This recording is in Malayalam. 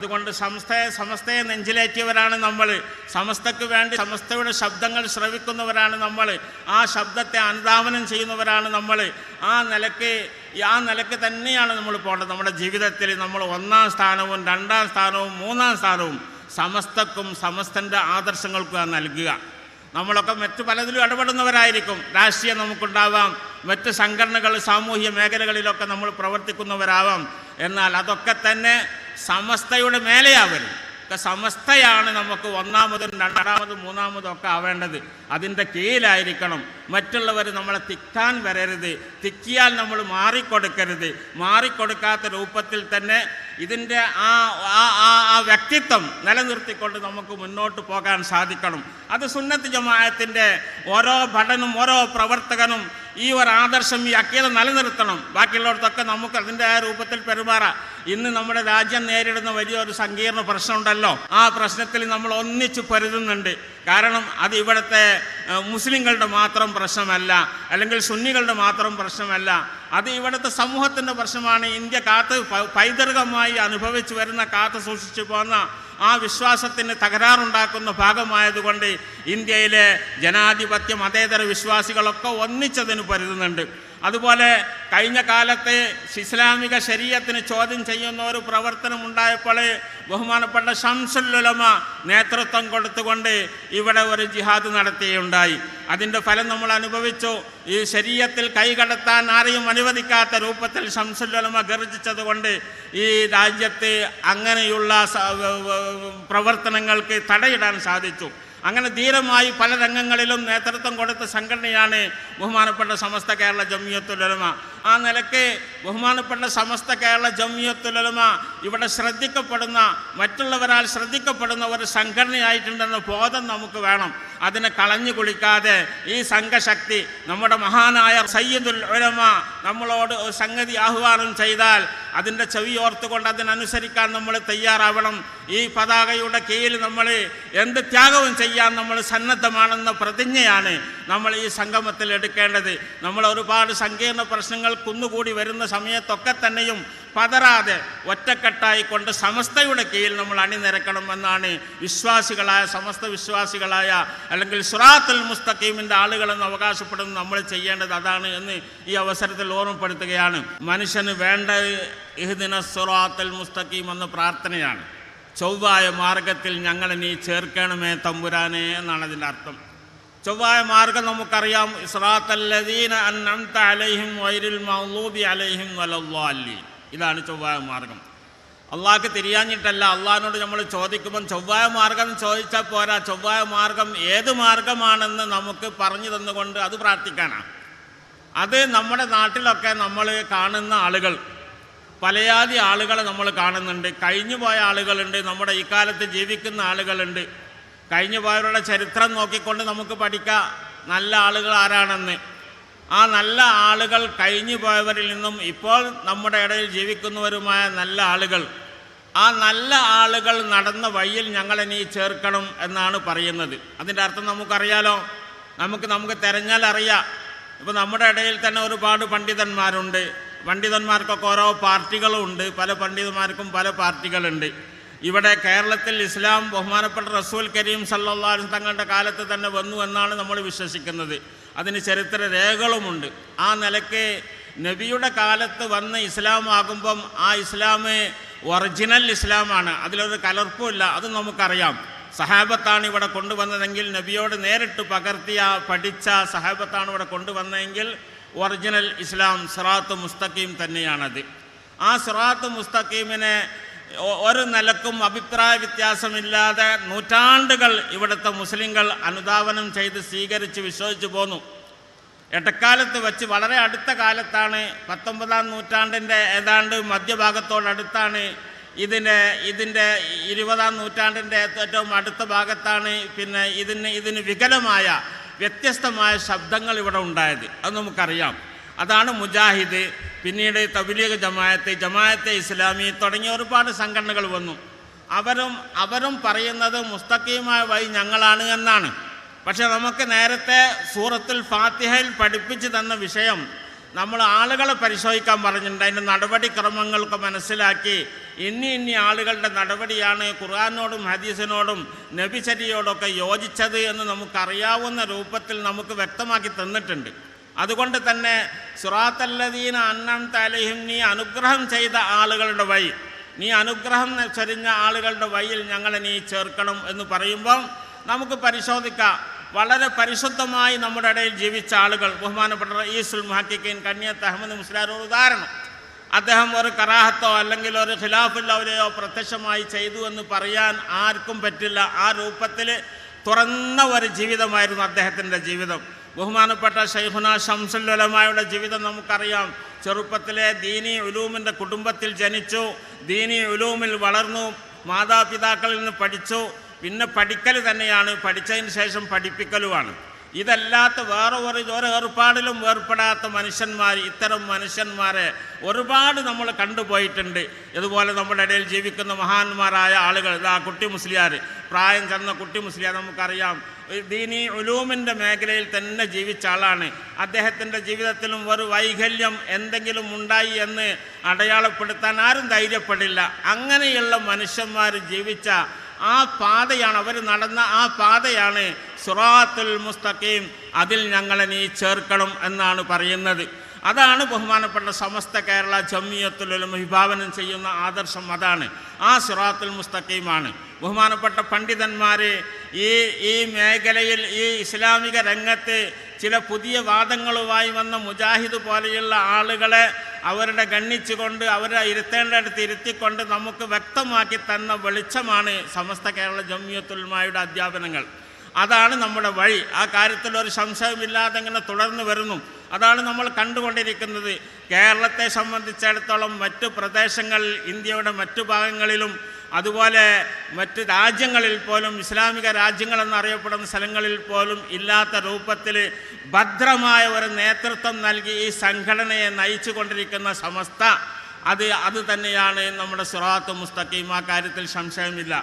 അതുകൊണ്ട് സമസ്തയെ നെഞ്ചിലേറ്റിയവരാണ് നമ്മൾ. സമസ്തയ്ക്ക് വേണ്ടി സമസ്തയുടെ ശബ്ദങ്ങൾ ശ്രവിക്കുന്നവരാണ് നമ്മൾ. ആ ശബ്ദത്തെ അനുധാവനം ചെയ്യുന്നവരാണ് നമ്മൾ. ആ നിലയ്ക്ക് തന്നെയാണ് നമ്മൾ പോകേണ്ടത്. നമ്മുടെ ജീവിതത്തിൽ നമ്മൾ 1-ാം സ്ഥാനവും 2-ാം സ്ഥാനവും 3-ാം സ്ഥാനവും സമസ്തക്കും സമസ്തൻ്റെ ആദർശങ്ങൾക്കും നൽകുക. നമ്മളൊക്കെ മറ്റു പലതിലും ഇടപെടുന്നവരായിരിക്കും. രാഷ്ട്രീയം നമുക്കുണ്ടാവാം, മറ്റ് സംഘടനകൾ സാമൂഹ്യ മേഖലകളിലൊക്കെ നമ്മൾ പ്രവർത്തിക്കുന്നവരാവാം. എന്നാൽ അതൊക്കെ തന്നെ സമസ്തയുടെ മേലെയാവരുത്. സമസ്തയാണ് നമുക്ക് 1-ാമതും 2-ാമതും 3-ാമതും ഒക്കെ ആവേണ്ടത്. അതിൻ്റെ കീഴിലായിരിക്കണം. മറ്റുള്ളവർ നമ്മളെ തിക്കാൻ വരരുത്. തിക്കിയാൽ നമ്മൾ മാറിക്കൊടുക്കരുത്. മാറിക്കൊടുക്കാത്ത രൂപത്തിൽ തന്നെ ഇതിൻ്റെ ആ വ്യക്തിത്വം നിലനിർത്തിക്കൊണ്ട് നമുക്ക് മുന്നോട്ട് പോകാൻ സാധിക്കണം. അത് സുന്നത്ത് ജമാഅത്തിൻ്റെ ഓരോ ഭടനും ഓരോ പ്രവർത്തകനും ഈ ഒരു ആദർശം, ഈ അക്കീദ നിലനിർത്തണം. ബാക്കിയുള്ളവർക്കൊക്കെ നമുക്ക് അതിൻ്റെ ആ രൂപത്തിൽ പെരുമാറാം. ഇന്ന് നമ്മുടെ രാജ്യം നേരിടുന്ന വലിയൊരു സങ്കീർണ പ്രശ്നമുണ്ടല്ലോ. ആ പ്രശ്നത്തിൽ നമ്മൾ ഒന്നിച്ച് പൊരുതുന്നുണ്ട്. കാരണം അത് ഇവിടുത്തെ മുസ്ലിങ്ങളുടെ മാത്രം പ്രശ്നമല്ല, അല്ലെങ്കിൽ സുന്നികളുടെ മാത്രം പ്രശ്നമല്ല. അത് ഇവിടുത്തെ സമൂഹത്തിൻ്റെ പ്രശ്നമാണ്. ഇന്ത്യ പൈതൃകമായി അനുഭവിച്ചു വരുന്ന സൂക്ഷിച്ചു പോകുന്ന ആ വിശ്വാസത്തിന് തകരാറുണ്ടാക്കുന്ന ഭാഗമായതുകൊണ്ട് ഇന്ത്യയിലെ ജനാധിപത്യ മതേതര വിശ്വാസികളൊക്കെ ഒന്നിച്ചതിന് പൊരുതുന്നുണ്ട്. അതുപോലെ കഴിഞ്ഞ കാലത്ത് ഇസ്ലാമിക ശരീഅത്തിന് ചോദ്യം ചെയ്യുന്ന ഒരു പ്രവർത്തനം ഉണ്ടായപ്പോൾ ബഹുമാനപ്പെട്ട ശംസുൽ ഉലമ നേതൃത്വം കൊടുത്തുകൊണ്ട് ഇവിടെ ഒരു ജിഹാദ് നടത്തുകയുണ്ടായി. അതിൻ്റെ ഫലം നമ്മൾ അനുഭവിച്ചു. ഈ ശരീഅത്തിൽ കൈകടത്താൻ ആരെയും അനുവദിക്കാത്ത രൂപത്തിൽ ശംസുൽ ഉലമ ഗർജിച്ചതുകൊണ്ട് ഈ രാജ്യത്ത് അങ്ങനെയുള്ള പ്രവർത്തനങ്ങൾക്ക് തടയിടാൻ സാധിച്ചു. അങ്ങനെ ധീരമായി പല രംഗങ്ങളിലും നേതൃത്വം കൊടുത്ത സംഘടനയാണ് ബഹുമാനപ്പെട്ട സമസ്ത കേരള ജംഇയ്യത്തുൽ ഉലമ. ആ നിലയ്ക്ക് ബഹുമാനപ്പെട്ട സമസ്ത കേരള ജംഇയ്യത്തുൽ ഉലമ ഇവിടെ ശ്രദ്ധിക്കപ്പെടുന്ന, മറ്റുള്ളവരാൽ ശ്രദ്ധിക്കപ്പെടുന്ന ഒരു സംഘടനയായിട്ടുണ്ടെന്ന ബോധം നമുക്ക് വേണം. അതിനെ കളഞ്ഞു കുളിക്കാതെ ഈ സംഘശക്തി, നമ്മുടെ മഹാനായ സയ്യിദുൽ ഉലമ നമ്മളോട് സംഗതി ആഹ്വാനം ചെയ്താൽ അതിൻ്റെ ചെവിയോർത്തുകൊണ്ട് അതിനനുസരിക്കാൻ നമ്മൾ തയ്യാറാവണം. ഈ പതാകയുടെ കീഴിൽ നമ്മൾ എന്ത് ത്യാഗവും ചെയ്യാൻ നമ്മൾ സന്നദ്ധമാണെന്ന പ്രതിജ്ഞയാണ് നമ്മൾ ഈ സംഗമത്തിൽ എടുക്കേണ്ടത്. നമ്മൾ ഒരുപാട് സങ്കീർണ പ്രശ്നങ്ങൾ കുന്നുകൂടി വരുന്ന സമയത്തൊക്കെ തന്നെയും പതറാതെ ഒറ്റക്കെട്ടായിക്കൊണ്ട് സമസ്തയുടെ കീഴിൽ നമ്മൾ അണിനിരക്കണമെന്നാണ് വിശ്വാസികളായ, സമസ്ത വിശ്വാസികളായ, അല്ലെങ്കിൽ സിറാത്തുൽ മുസ്തഖീമിൻ്റെ ആളുകളെന്ന് അവകാശപ്പെടുന്ന നമ്മൾ ചെയ്യേണ്ടത് അതാണ് എന്ന് ഈ അവസരത്തിൽ ഓർമ്മപ്പെടുത്തുകയാണ്. മനുഷ്യന് വേണ്ട ഇഹ്ദിനസ് സിറാത്തുൽ മുസ്തഖീം എന്ന പ്രാർത്ഥനയാണ്. ചൊവ്വായ മാർഗത്തിൽ ഞങ്ങളെ നീ ചേർക്കണമേ തമ്പുരാനെ എന്നാണ് അതിൻ്റെ അർത്ഥം. ചൊവ്വായ മാർഗം നമുക്കറിയാം. സിറാത്തല്ലദീന അൻഅംത അലൈഹിം ഗൈറിൽ മഗ്ദൂബി അലൈഹിം വലദ്ദാലിൻ. ഇതാണ് ചൊവ്വായ മാർഗം. അള്ളാഹ്ക്ക് തിരിയാഞ്ഞിട്ടല്ല. അള്ളാഹിനോട് നമ്മൾ ചോദിക്കുമ്പം ചൊവ്വായ മാർഗം ചോദിച്ചാൽ പോരാ. ചൊവ്വായ മാർഗം ഏത് മാർഗമാണെന്ന് നമുക്ക് പറഞ്ഞു തന്നുകൊണ്ട് അത് പ്രാർത്ഥിക്കാനാണ്. അത് നമ്മുടെ നാട്ടിലൊക്കെ നമ്മൾ കാണുന്ന ആളുകൾ, പലയാതി ആളുകളെ നമ്മൾ കാണുന്നുണ്ട്. കഴിഞ്ഞു പോയ ആളുകളുണ്ട്, നമ്മുടെ ഈ കാലത്ത് ജീവിക്കുന്ന ആളുകളുണ്ട്. കഴിഞ്ഞു പോയവരുടെ ചരിത്രം നോക്കിക്കൊണ്ട് നമുക്ക് പഠിക്കാം നല്ല ആളുകൾ ആരാണെന്ന്. ആ നല്ല ആളുകൾ കഴിഞ്ഞു പോയവരിൽ നിന്നും ഇപ്പോൾ നമ്മുടെ ഇടയിൽ ജീവിക്കുന്നവരുമായ നല്ല ആളുകൾ, ആ നല്ല ആളുകൾ നടന്ന വഴിയിൽ ഞങ്ങളെ നീ ചേർക്കണം എന്നാണ് പറയുന്നത്. അതിൻ്റെ അർത്ഥം നമുക്കറിയാലോ. നമുക്ക് തിരഞ്ഞാൽ അറിയാം. ഇപ്പോൾ നമ്മുടെ ഇടയിൽ തന്നെ ഒരുപാട് പണ്ഡിതന്മാരുണ്ട്. പണ്ഡിതന്മാർക്കൊക്കെ ഓരോ പാർട്ടികളും ഉണ്ട്. പല പണ്ഡിതന്മാർക്കും പല പാർട്ടികളുണ്ട്. ഇവിടെ കേരളത്തിൽ ഇസ്ലാം ബഹുമാനപ്പെട്ട റസൂൽ കരീം സല്ലല്ലാഹു അലൈഹി വസല്ലം തങ്ങളുടെ കാലത്ത് തന്നെ വന്നു എന്നാണ് നമ്മൾ വിശ്വസിക്കുന്നത്. അതിന് ചരിത്ര രേഖകളുമുണ്ട്. ആ നിലയ്ക്ക് നബിയുടെ കാലത്ത് വന്ന ഇസ്ലാമാകുമ്പം ആ ഇസ്ലാം ഒറിജിനൽ ഇസ്ലാമാണ്. അതിലൊരു കലർപ്പുമില്ല. അത് നമുക്കറിയാം. സഹാബത്താണ് ഇവിടെ കൊണ്ടുവന്നതെങ്കിൽ, നബിയോട് നേരിട്ട് പകർത്തിയ പഠിച്ച സഹാബത്താണ് ഇവിടെ കൊണ്ടുവന്നതെങ്കിൽ ഒറിജിനൽ ഇസ്ലാം സിറാത്ത് മുസ്തഖീം തന്നെയാണത്. ആ സിറാത്ത് മുസ്തഖീമിനെ ഒരു നിലക്കും അഭിപ്രായ വ്യത്യാസമില്ലാതെ നൂറ്റാണ്ടുകൾ ഇവിടുത്തെ മുസ്ലിങ്ങൾ അനുധാവനം ചെയ്ത് സ്വീകരിച്ച് വിശ്വസിച്ചു പോന്നു. എട്ടക്കാലത്ത് വെച്ച് വളരെ അടുത്ത കാലത്താണ്, 19-ാം നൂറ്റാണ്ടിൻ്റെ ഏതാണ്ട് മധ്യഭാഗത്തോടടുത്താണ്, ഇതിൻ്റെ 20-ാം നൂറ്റാണ്ടിൻ്റെ ഏറ്റവും അടുത്ത ഭാഗത്താണ് പിന്നെ ഇതിന് വികലമായ വ്യത്യസ്തമായ ശബ്ദങ്ങൾ ഇവിടെ ഉണ്ടായത്. അത് നമുക്കറിയാം. അതാണ് മുജാഹിദ്, പിന്നീട് തബ്ലീഗ് ജമാഅത്തെ ഇസ്ലാമി തുടങ്ങിയ ഒരുപാട് സംഘടനകൾ വന്നു. അവരും പറയുന്നത് മുസ്തഖീമായ വഴി ഞങ്ങളാണ് എന്നാണ്. പക്ഷെ നമുക്ക് നേരത്തെ സൂറത്തുൽ ഫാത്തിഹയിൽ പഠിപ്പിച്ചു തന്ന വിഷയം നമ്മൾ ആളുകളെ പരിശോധിക്കാൻ പറഞ്ഞിട്ടുണ്ട്. അതിൻ്റെ നടപടിക്രമങ്ങളൊക്കെ മനസ്സിലാക്കി ഇനി ആളുകളുടെ നടപടിയാണ് ഖുർആനോടും ഹദീസിനോടും നബിചര്യയോടൊക്കെ യോജിച്ചത് എന്ന് നമുക്കറിയാവുന്ന രൂപത്തിൽ നമുക്ക് വ്യക്തമാക്കി തന്നിട്ടുണ്ട്. അതുകൊണ്ട് തന്നെ സിറാത്തല്ലദീന അൻഅംത അലൈഹിം, നീ അനുഗ്രഹം ചെയ്ത ആളുകളുടെ വഴി, നീ അനുഗ്രഹം ചൊരിഞ്ഞ ആളുകളുടെ വഴിയിൽ ഞങ്ങളെ നീ ചേർക്കണം എന്ന് പറയുമ്പോൾ നമുക്ക് പരിശോധിക്കാം. വളരെ പരിശുദ്ധമായി നമ്മുടെ ഇടയിൽ ജീവിച്ച ആളുകൾ, ബഹുമാനപ്പെട്ട റഈസുൽ മുഹഖിഖീൻ കണ്ണിയത്ത് അഹമ്മദ് മുസ്ലിയാർ ഒരു ഉദാഹരണം. അദ്ദേഹം ഒരു കറാഹത്തോ അല്ലെങ്കിൽ ഒരു ഖിലാഫുൽ ഔലിയയോ പ്രത്യക്ഷമായി ചെയ്തു എന്ന് പറയാൻ ആർക്കും പറ്റില്ല. ആ രൂപത്തിൽ തുറന്ന ഒരു ജീവിതമായിരുന്നു അദ്ദേഹത്തിൻ്റെ ജീവിതം. ബഹുമാനപ്പെട്ട ശൈഖുനാ ശംസുൽ ഉലമായുടെ ജീവിതം നമുക്കറിയാം. ചെറുപ്പത്തിലെ ദീനി ഉലൂമിൻ്റെ കുടുംബത്തിൽ ജനിച്ചു, ദീനി ഉലൂമിൽ വളർന്നു, മാതാപിതാക്കളിൽ നിന്ന് പഠിച്ചു. പിന്നെ പഠിക്കൽ തന്നെയാണ്, പഠിച്ചതിന് ശേഷം പഠിപ്പിക്കലുമാണ്. ഇതല്ലാത്ത വേറെ ഒരു ഏർപ്പാടിലും ഏർപ്പെടാത്ത മനുഷ്യന്മാർ, ഇത്തരം മനുഷ്യന്മാരെ ഒരുപാട് നമ്മൾ കണ്ടുപോയിട്ടുണ്ട്. ഇതുപോലെ നമ്മുടെ ഇടയിൽ ജീവിക്കുന്ന മഹാന്മാരായ ആളുകൾ, ഇതാ കുട്ടി മുസ്ലിയാർ, പ്രായം ചെന്ന കുട്ടി മുസ്ലിയാർ നമുക്കറിയാം. ദീനി ഉലൂമിൻ്റെ മേഖലയിൽ തന്നെ ജീവിച്ച ആളാണ്. അദ്ദേഹത്തിൻ്റെ ജീവിതത്തിലും ഒരു വൈകല്യം എന്തെങ്കിലും ഉണ്ടായി എന്ന് അടയാളപ്പെടുത്താൻ ആരും ധൈര്യപ്പെടില്ല. അങ്ങനെയുള്ള മനുഷ്യന്മാർ ജീവിച്ച ആ പാതയാണ്, അവർ നടന്ന ആ പാതയാണ് സിറാത്തുൽ മുസ്തഖീം. അതിൽ ഞങ്ങളെ നീ ചേർക്കണം എന്നാണ് പറയുന്നത്. അതാണ് ബഹുമാനപ്പെട്ട സമസ്ത കേരള ജംഇയ്യത്തുൽ ഉലമ വിഭാവനം ചെയ്യുന്ന ആദർശം. അതാണ് ആ സിറാത്തുൽ മുസ്തഖീമാണ്. ബഹുമാനപ്പെട്ട പണ്ഡിതന്മാർ ഈ മേഖലയിൽ, ഈ ഇസ്ലാമിക രംഗത്ത് ചില പുതിയ വാദങ്ങളുമായി വന്ന മുജാഹിദ് പോലെയുള്ള ആളുകളെ അവരുടെ ഗണ്ണിച്ചുകൊണ്ട് അവരെ ഇരുത്തേണ്ടടുത്ത് ഇരുത്തിക്കൊണ്ട് നമുക്ക് വ്യക്തമാക്കി തന്ന വെളിച്ചമാണ് സമസ്ത കേരള ജംഇയ്യത്തുൽ ഉലമയുടെ അധ്യാപനങ്ങൾ. അതാണ് നമ്മുടെ വഴി. ആ കാര്യത്തിൽ ഒരു സംശയമില്ലാതെ ഇങ്ങനെ തുടർന്ന് വരുന്നു. അതാണ് നമ്മൾ കണ്ടുകൊണ്ടിരിക്കുന്നത്. കേരളത്തെ സംബന്ധിച്ചിടത്തോളം മറ്റു പ്രദേശങ്ങളിൽ, ഇന്ത്യയുടെ മറ്റു ഭാഗങ്ങളിലും അതുപോലെ മറ്റ് രാജ്യങ്ങളിൽ പോലും, ഇസ്ലാമിക രാജ്യങ്ങളെന്നറിയപ്പെടുന്ന സ്ഥലങ്ങളിൽ പോലും ഇല്ലാത്ത രൂപത്തിൽ ഭദ്രമായ ഒരു നേതൃത്വം നൽകി ഈ സംഘടനയെ നയിച്ചു കൊണ്ടിരിക്കുന്ന സമസ്ത, അത് തന്നെയാണ് നമ്മുടെ സിറാത്തുൽ മുസ്തഖീം. ആ കാര്യത്തിൽ സംശയമില്ല.